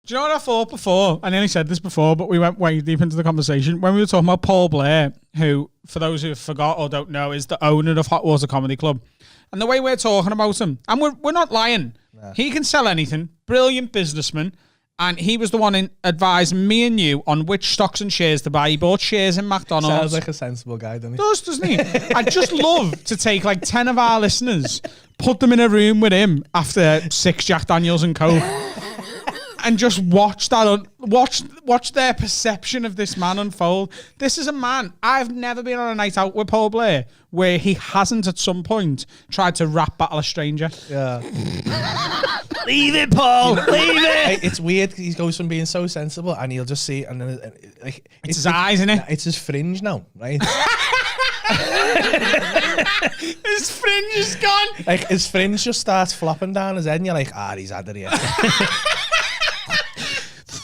Do you know what I thought before? I nearly said this before, but we went way deep into the conversation. When we were talking about Paul Blair, who, for those who forgot or don't know, is the owner of Hot Water Comedy Club. And the way we're talking about him, and we're not lying. Nah. He can sell anything. Brilliant businessman. And he was the one in advising me and you on which stocks and shares to buy. He bought shares in McDonald's. Sounds like a sensible guy, doesn't he? Doesn't he? I'd just love to take like 10 of our listeners, put them in a room with him after 6 Jack Daniels and Coke, and just watch their perception of this man unfold. This is a man. I've never been on a night out with Paul Blair where he hasn't at some point tried to rap battle a stranger. Yeah. Leave it, Paul. Leave it. It's weird. He goes from being so sensible, and he'll just see, and then like it's his eyes, isn't it? It's his fringe now, right? His fringe is gone. Like his fringe just starts flopping down his head, and you're like, he's had it here.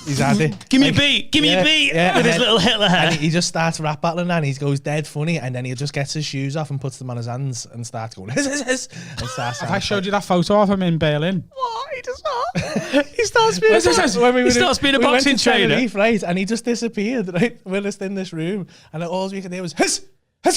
He's had it. Give me a beat. Give me a beat with his little Hitler hair. And he just starts rap battling and he goes dead funny, and then he just gets his shoes off and puts them on his hands and starts going, hiss. Have I showed you that photo of him in Berlin? What? He does not. He starts being a boxing trainer. Right? And he just disappeared, right? We're just in this room, and all we could hear was hiss. And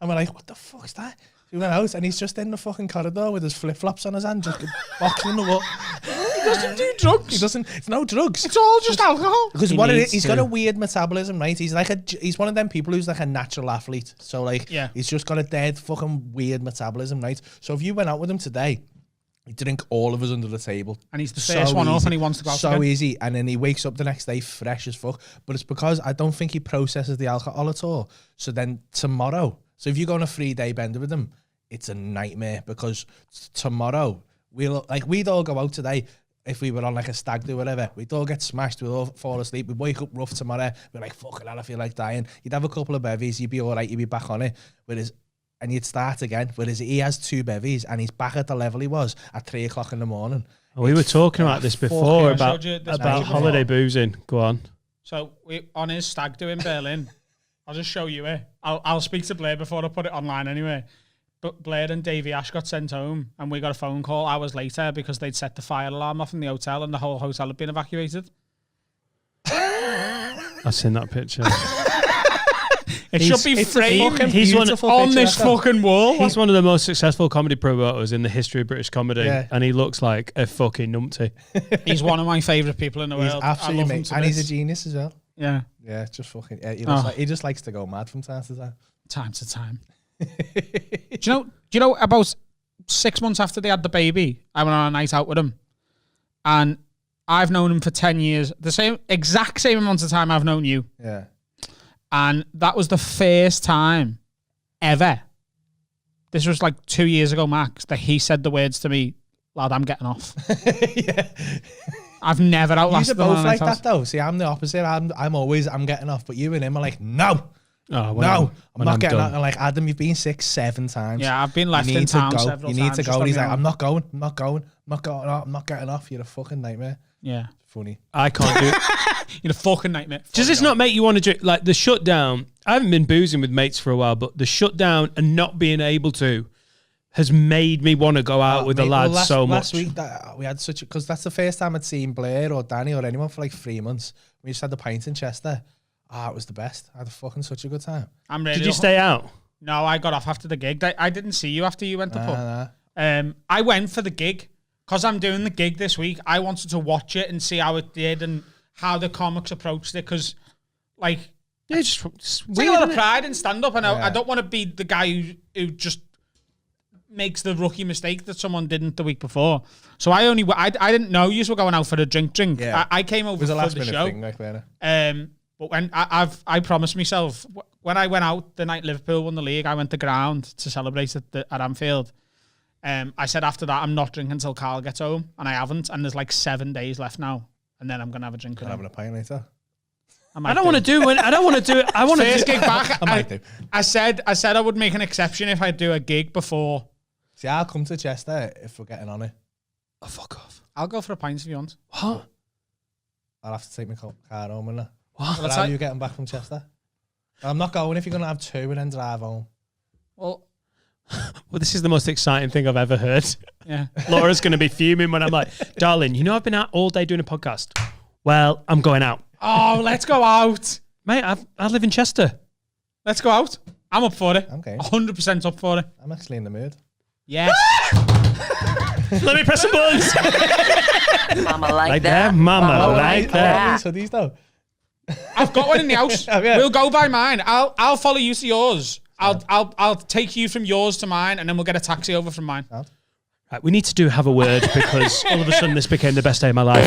we're like, what the fuck's that? He went out and he's just in the fucking corridor with his flip-flops on his hand, just boxing the wall. He doesn't do drugs. He doesn't. It's no drugs. It's all just alcohol. Because he's got a weird metabolism, right? He's one of them people who's like a natural athlete. So like, he's just got a dead fucking weird metabolism, right? So if you went out with him today, he'd drink all of us under the table. And he's the first one off and he wants to go out so again. easy. And then he wakes up the next day fresh as fuck. But it's because I don't think he processes the alcohol at all. So then tomorrow, so if you go on a 3-day bender with him, it's a nightmare, because tomorrow we'd all go out today. If we were on like a stag do, whatever, we'd all get smashed, we'd all fall asleep, we'd wake up rough tomorrow, we're like, fucking hell, I feel like dying. You'd have a couple of bevies, you'd be all right, you'd be back on it, and you'd start again. Whereas he has 2 bevies and he's back at the level he was at 3 o'clock in the morning. We were talking about this before, about holiday boozing. Go on. So on his stag do in Berlin, I'll just show you it. I'll speak to Blair before I put it online anyway. But Blair and Davey Ash got sent home, and we got a phone call hours later because they'd set the fire alarm off in the hotel, and the whole hotel had been evacuated. I've seen that picture. It should be framed. He's on this fucking wall. He's one of the most successful comedy promoters in the history of British comedy, and he looks like a fucking numpty. He's one of my favourite people in the world. Absolutely amazing, and he's a genius as well. Yeah, just fucking. He just likes to go mad from time to time. Time to time. Do you know about 6 months after they had the baby, I went on a night out with him, and I've known him for 10 years, the exact same amount of time I've known you. Yeah. And that was the first time ever, this was like 2 years ago max, that he said the words to me, lad, I'm getting off. Yeah. I've never outlasted them. You're both like that though. See, I'm the opposite. I'm getting off, but you and him are like, no. I'm not getting out. I'm like, Adam, you've been sick 7 times. Yeah, I've been left in town several times. You need to go. And he's like, I'm not going. I'm not getting off. You're a fucking nightmare. Yeah. Funny. I can't do it. You're a fucking nightmare. Does this not make you want to drink? Like the shutdown, I haven't been boozing with mates for a while, but the shutdown and not being able to has made me want to go out with the lads so much. Last week, we had because that's the first time I'd seen Blair or Danny or anyone for like 3 months. We just had the pint in Chester. It was the best. I had fucking such a good time. Did you stay out? No, I got off after the gig. I didn't see you after you went to pub. Nah. I went for the gig because I'm doing the gig this week. I wanted to watch it and see how it did and how the comics approached it, because like just take a lot of pride in stand-up, and I don't want to be the guy who just makes the rookie mistake that someone didn't the week before. So I didn't know you were going out for a drink. Yeah. I came over for the show. Thing, like, but when I promised myself, when I went out the night Liverpool won the league, I went to ground to celebrate at Anfield. I said after that, I'm not drinking until Carl gets home, and I haven't. And there's like 7 days left now, and then I'm gonna have a drink. Having a pint later. I don't want to do it. I don't want to do it. I want to first gig back. I might do. I said I would make an exception if I do a gig before. See, I'll come to Chester if we're getting on it. Oh, fuck off. I'll go for a pint if you want. What? I'll have to take my car home and what? How are you getting back from Chester? I'm not going if you're going to have 2 and then drive home. Well, Well, this is the most exciting thing I've ever heard. Yeah. Laura's going to be fuming when I'm like, darling, you know I've been out all day doing a podcast. Well, I'm going out. Oh, let's go out. Mate, I live in Chester. Let's go out. I'm up for it. Okay. 100% up for it. I'm actually in the mood. Yes. Let me press some buttons. Mama Like that. Mama like that. So these though. I've got one in the house. Oh, yeah. We'll go by mine. I'll follow you to yours. I'll take you from yours to mine, and then we'll get a taxi over from mine. Right, we need to have a word because all of a sudden this became the best day of my life.